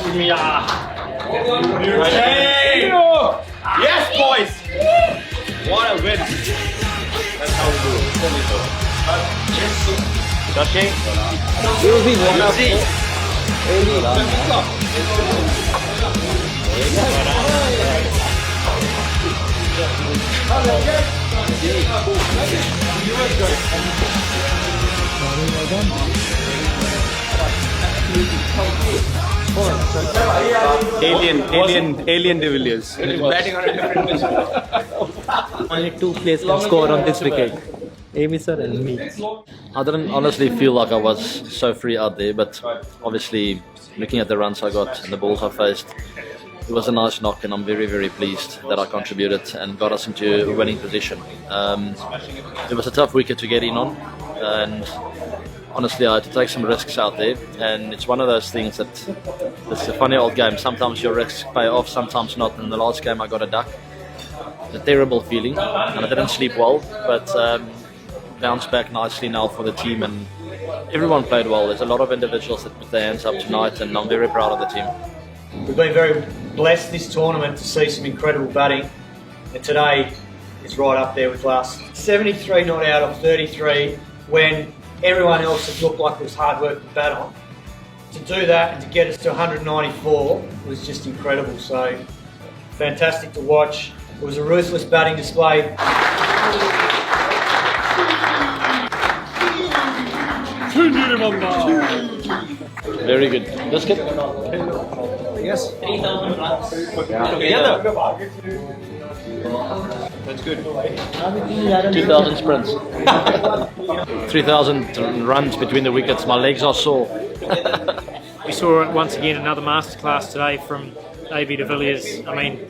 Hey! Yes, boys! What a win! That's how we do it. Joshing? You'll be one of Alien De Villiers. Batting on a different pitch. only two players can score on this wicket. Amy sir and me. I didn't honestly feel like I was so free out there, but obviously looking at the runs I got and the balls I faced, it was a nice knock, and I'm very, very pleased that I contributed and got us into a winning position. It was a tough wicket to get in on, and honestly I had to take some risks out there, and it's one of those things that it's a funny old game. Sometimes your risks pay off, sometimes not. In the last game I got a duck. It's a terrible feeling, and I didn't sleep well, but bounced back nicely now for the team, and everyone played well. There's a lot of individuals that put their hands up tonight, and I'm very proud of the team. We've been very blessed this tournament to see some incredible batting, and today is right up there with last. 73 not out of 33 when everyone else had looked like it was hard work to bat on. To do that and to get us to 194 was just incredible. So fantastic to watch. It was a ruthless batting display. Very good. Biscuit? Yes. 3,000 runs. That's good. 2,000 sprints. 3,000 runs between the wickets. My legs are sore. We saw once again another masterclass today from A.B. de Villiers. I mean,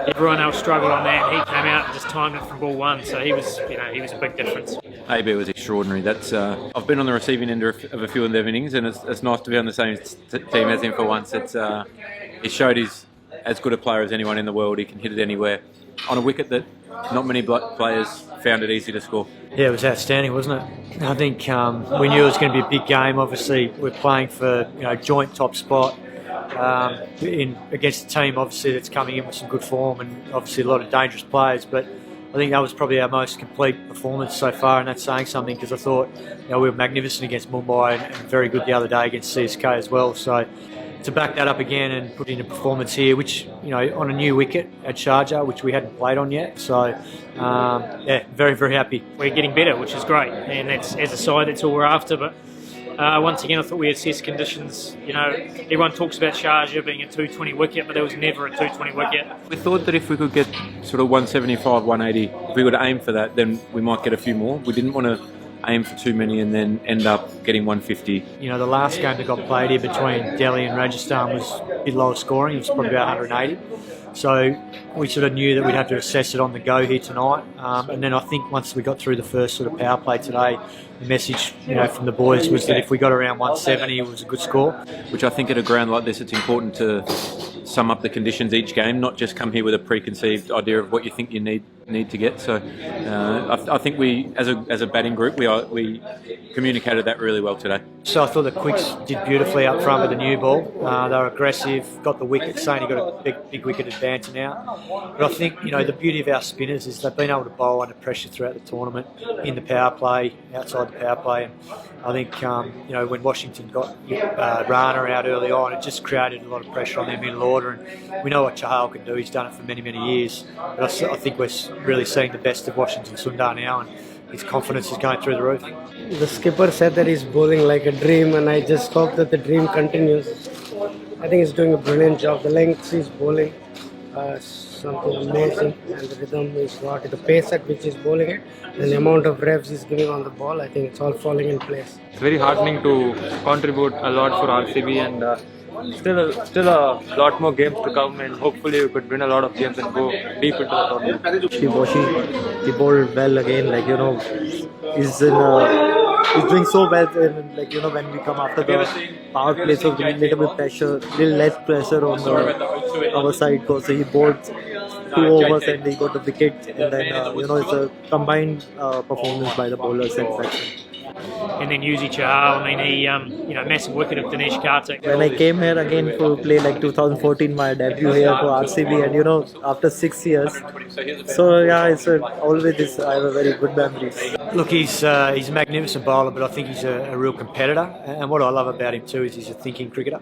everyone else struggled on that. He came out and just timed it from ball one, so he was a big difference. AB was extraordinary. That's I've been on the receiving end of a few of their innings, and it's nice to be on the same team as him for once. He showed he's as good a player as anyone in the world. He can hit it anywhere on a wicket that not many players found it easy to score. Yeah, it was outstanding, wasn't it? I think we knew it was going to be a big game. Obviously, we're playing for joint top spot against a team obviously that's coming in with some good form and obviously a lot of dangerous players. But I think that was probably our most complete performance so far, and that's saying something because I thought we were magnificent against Mumbai and very good the other day against CSK as well. So to back that up again and put in a performance here, which on a new wicket at Sharjah, which we hadn't played on yet. So yeah, very, very happy. We're getting better, which is great, and that's, as a side, that's all we're after. But once again, I thought we assessed conditions. Everyone talks about Sharjah being a 220 wicket, but there was never a 220 wicket. We thought that if we could get sort of 175, 180, if we were to aim for that, then we might get a few more. We didn't want to aim for too many and then end up getting 150. The last game that got played here between Delhi and Rajasthan was a bit lower scoring. It was probably about 180. So we sort of knew that we'd have to assess it on the go here tonight. And then I think once we got through the first sort of power play today, the message from the boys was that if we got around 170, it was a good score. Which I think at a ground like this, it's important to sum up the conditions each game, not just come here with a preconceived idea of what you think you need to get. So I think we, as a batting group, we communicated that really well today. So I thought the Quicks did beautifully up front with the new ball. They were aggressive, got the wicket. Saini got a big wicket advance now. But I think the beauty of our spinners is they've been able to bowl under pressure throughout the tournament, in the power play, outside the power play. And I think when Washington got Rana out early on, it just created a lot of pressure on their middle order. And we know what Chahal can do. He's done it for many, many years. But I think we're really seeing the best of Washington Sundar now, and his confidence is going through the roof. The skipper said that he's bowling like a dream, and I just hope that the dream continues. I think he's doing a brilliant job. The lengths he's bowling, something amazing, and the rhythm is what, the pace at which he's bowling it, and the amount of revs he's giving on the ball. I think it's all falling in place. It's very heartening to contribute a lot for RCB, and still a lot more games to come, and hopefully we could win a lot of games and go deep into the tournament. He bowled well again, he's doing so well, when we come after the power play, so little bit pressure, little less pressure on our side, because he bowled 2 overs and he got the wicket, and then it's a combined performance by the bowlers and section. and then Yuzi Chahal. I mean, he massive wicket of Dinesh Karthik. When I came here again to play like 2014, my debut here for RCB, and after 6 years. So yeah, it's always this. I have a very good memories. Look, he's a magnificent bowler, but I think he's a real competitor. And what I love about him too is he's a thinking cricketer.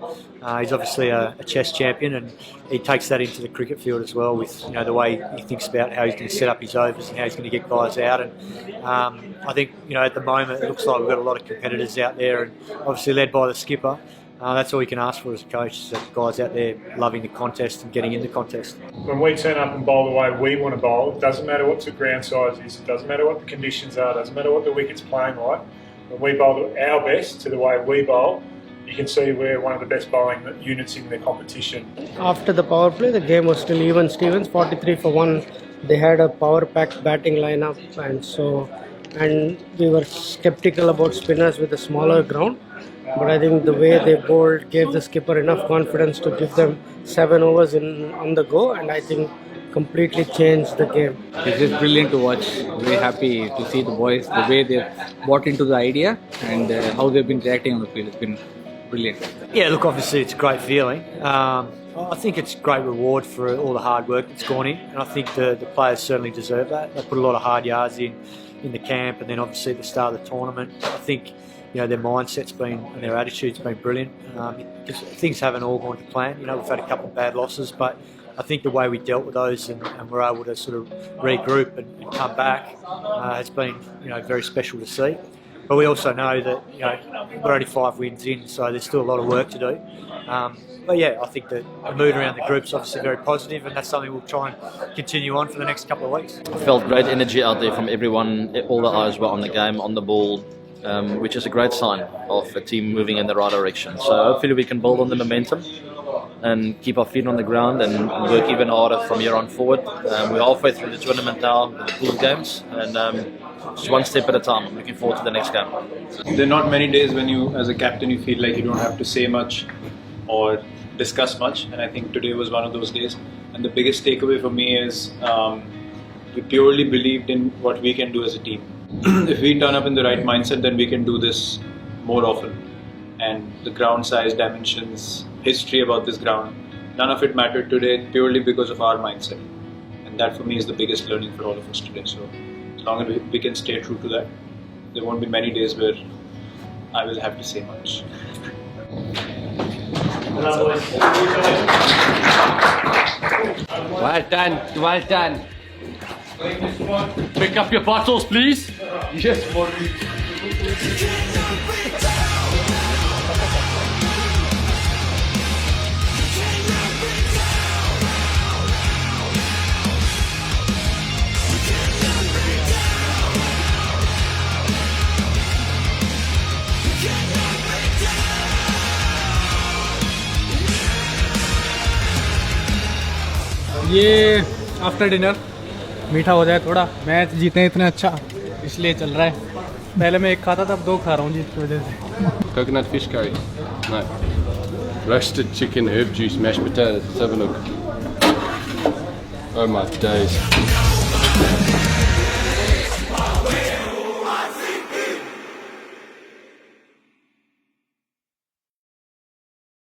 He's obviously a chess champion, and he takes that into the cricket field as well, with the way he thinks about how he's going to set up his overs and how he's going to get guys out. And I think at the moment it looks like we've got a lot of competitors out there, and obviously led by the skipper. That's all you can ask for as a coach, is that guys out there loving the contest and getting in the contest. When we turn up and bowl the way we want to bowl, it doesn't matter what the ground size is, it doesn't matter what the conditions are, it doesn't matter what the wicket's playing like. When we bowl our best to the way we bowl, you can see we're one of the best bowling units in the competition. After the power play, the game was still even Stevens, 43 for 1. They had a power-packed batting lineup, and we were skeptical about spinners with a smaller ground. But I think the way they bowled gave the skipper enough confidence to give them 7 overs on the go, and I think completely changed the game. It's just brilliant to watch. Very happy to see the boys, the way they've bought into the idea and how they've been reacting on the field. It's been brilliant. Yeah, look, obviously it's a great feeling. I think it's a great reward for all the hard work that's gone in, and I think the players certainly deserve that. They put a lot of hard yards in the camp, and then obviously at the start of the tournament. I think their mindset's been and their attitude's been brilliant, because things haven't all gone to plan. We've had a couple of bad losses, but I think the way we dealt with those and were able to sort of regroup and come back has been very special to see. But we also know that we're only 5 wins in, so there's still a lot of work to do. But yeah, I think that the mood around the group's obviously very positive, and that's something we'll try and continue on for the next couple of weeks. I felt great energy out there from everyone. All the eyes were on the game, on the ball, which is a great sign of a team moving in the right direction. So hopefully we can build on the momentum and keep our feet on the ground and work even harder from here on forward. We're halfway through the tournament now with the pool games, and just one step at a time. I'm looking forward to the next game. There are not many days when you, as a captain, you feel like you don't have to say much or discuss much, and I think today was one of those days. And the biggest takeaway for me is we purely believed in what we can do as a team. If we turn up in the right mindset, then we can do this more often. And the ground size, dimensions, history about this ground, none of it mattered today purely because of our mindset. And that for me is the biggest learning for all of us today. So as long as we can stay true to that, there won't be many days where I will have to say much. Well done, well done. Pick up your bottles, please. Yes, ये after dinner मीठा हो जाए थोड़ा, match जीते इतना अच्छा इसलिए चल रहा है. पहले मैं एक खाता था, अब 2 खा रहा हूँ जिसकी वजह से. Coconut fish curry? No. Roasted chicken, herb juice, mashed potatoes. Let's have a look. Oh my days.